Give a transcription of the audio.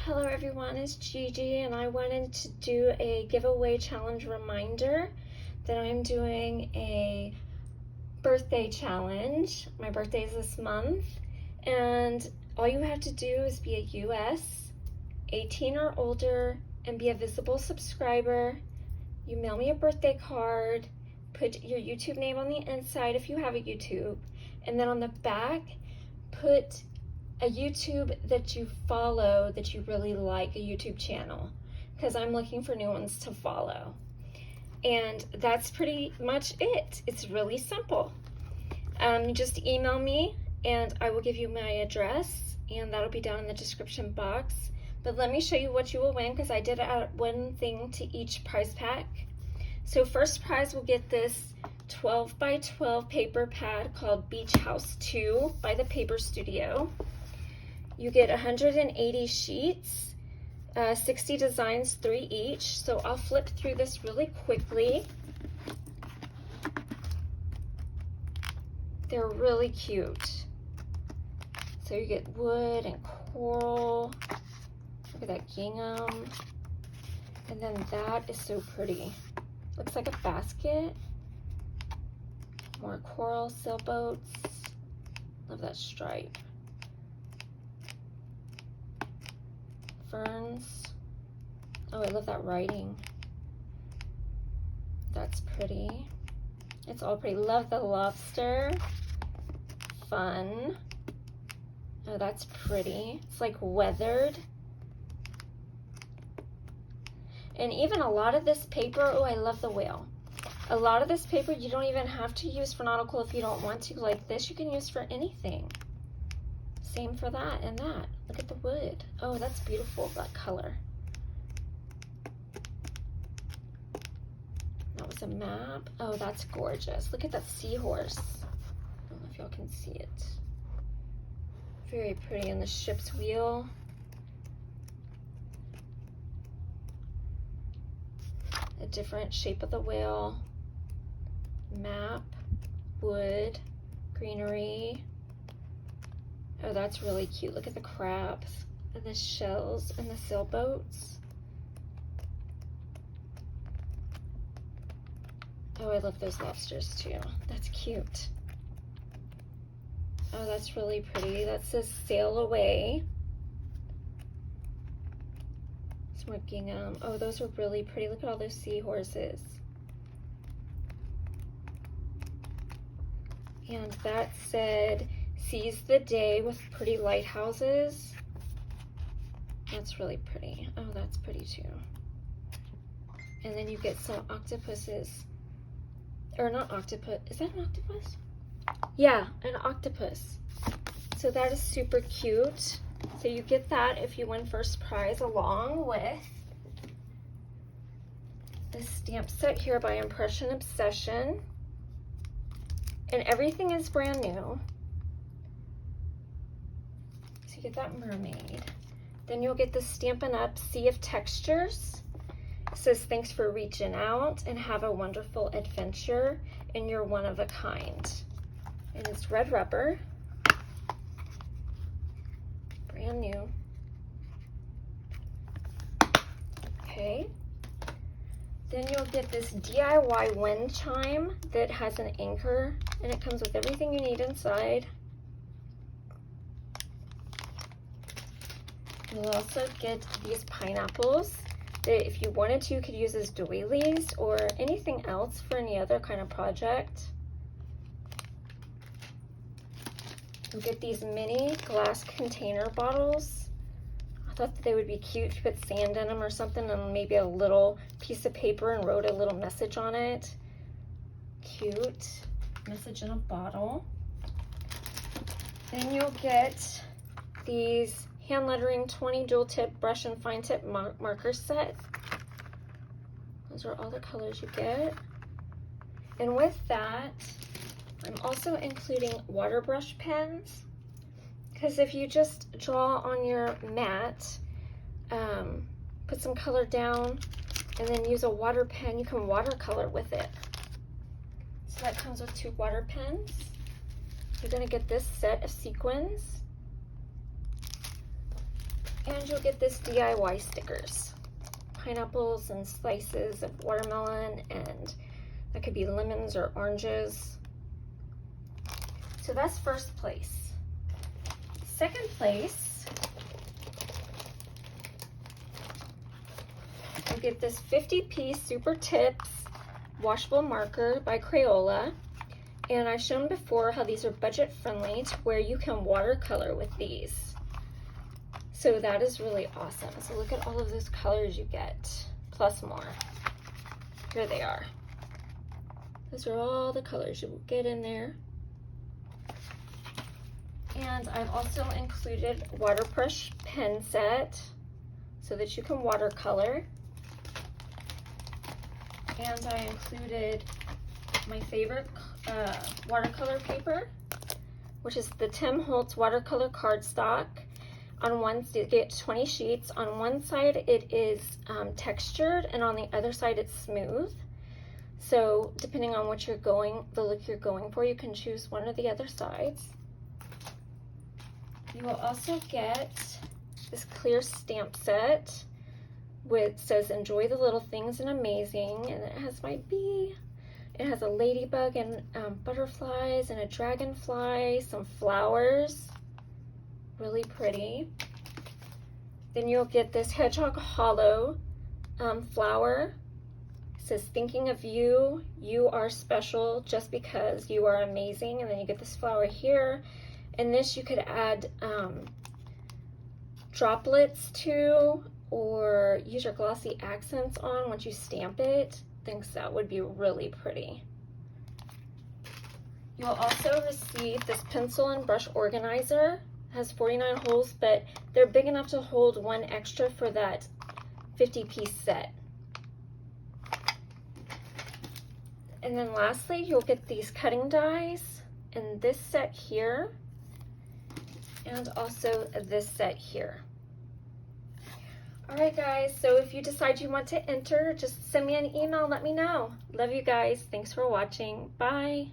Hello everyone, it's Gigi and I wanted to do a giveaway challenge reminder that I'm doing a birthday challenge. My birthday is this month and all you have to do is be a US 18 or older and be a visible subscriber. You mail me a birthday card, put your YouTube name on the inside if you have a YouTube, and then on the back put a YouTube that you follow that you really like, a YouTube channel, because I'm looking for new ones to follow. And that's pretty much it. It's really simple. Just email me and I will give you my address and that'll be down in the description box. But let me show you what you will win, because I did add one thing to each prize pack. So first prize will get this 12 by 12 paper pad called Beach House 2 by the Paper Studio. You get 180 sheets, 60 designs, 3 each. So I'll flip through this really quickly. They're really cute. So you get wood and coral. Look at that gingham. And then that is so pretty. Looks like a basket. More coral sailboats. Love that stripe. Ferns. Oh, I love that writing. That's pretty. It's all pretty. Love the lobster. Fun. Oh, that's pretty. It's like weathered. And even a lot of this paper, oh, I love the whale. A lot of this paper you don't even have to use for nautical if you don't want to. Like this you can use for anything. Same for that and that. Look at the wood. Oh, that's beautiful, that color. That was a map. Oh, that's gorgeous. Look at that seahorse. I don't know if y'all can see it. Very pretty. And the ship's wheel. A different shape of the whale. Map. Wood. Greenery. Oh, that's really cute. Look at the crabs and the shells and the sailboats. Oh, I love those lobsters too. That's cute. Oh, that's really pretty. That says sail away. Some more gingham. Oh, those are really pretty. Look at all those seahorses. And that said, seize the day with pretty lighthouses. That's really pretty. Oh, that's pretty too. And then you get some octopuses. Or not octopus. Is that an octopus? Yeah, an octopus. So that is super cute. So you get that if you win first prize, along with this stamp set here by Impression Obsession. And everything is brand new. So you get that mermaid. Then you'll get the Stampin' Up! Sea of Textures. It says, thanks for reaching out and have a wonderful adventure, and you're one of a kind. And it's red rubber. Brand new. Okay. Then you'll get this DIY wind chime that has an anchor, and it comes with everything you need inside. You'll also get these pineapples that if you wanted to, you could use as doilies or anything else for any other kind of project. You'll get these mini glass container bottles. I thought that they would be cute if you put sand in them or something and maybe a little piece of paper and wrote a little message on it. Cute. Message in a bottle. Then you'll get these hand lettering 20 dual tip brush and fine tip marker set. Those are all the colors you get. And with that, I'm also including water brush pens, because if you just draw on your mat, put some color down, and then use a water pen, you can watercolor with it. So that comes with 2 water pens. You're going to get this set of sequins. And you'll get this DIY stickers. Pineapples and slices of watermelon, and that could be lemons or oranges. So that's first place. Second place, you'll get this 50-piece Super Tips washable marker by Crayola. And I've shown before how these are budget friendly to where you can watercolor with these. So that is really awesome. So look at all of those colors you get, plus more. Here they are. Those are all the colors you will get in there. And I've also included water brush pen set so that you can watercolor. And I included my favorite watercolor paper, which is the Tim Holtz watercolor cardstock. On one, you get 20 sheets. On one side it is textured, and on the other side it's smooth. So depending on what the look you're going for, you can choose one or the other sides. You will also get this clear stamp set which says enjoy the little things and amazing, and it has my bee. It has a ladybug and butterflies and a dragonfly, some flowers. Really pretty. Then you'll get this hedgehog hollow flower. It says thinking of you, you are special just because you are amazing. And then you get this flower here. And this you could add droplets to, or use your glossy accents on once you stamp it. I think that would be really pretty. You'll also receive this pencil and brush organizer. Has 49 holes, but they're big enough to hold one extra for that 50-piece set. And then lastly, you'll get these cutting dies in this set here, and also this set here. All right, guys, so if you decide you want to enter, just send me an email, let me know. Love you guys. Thanks for watching. Bye.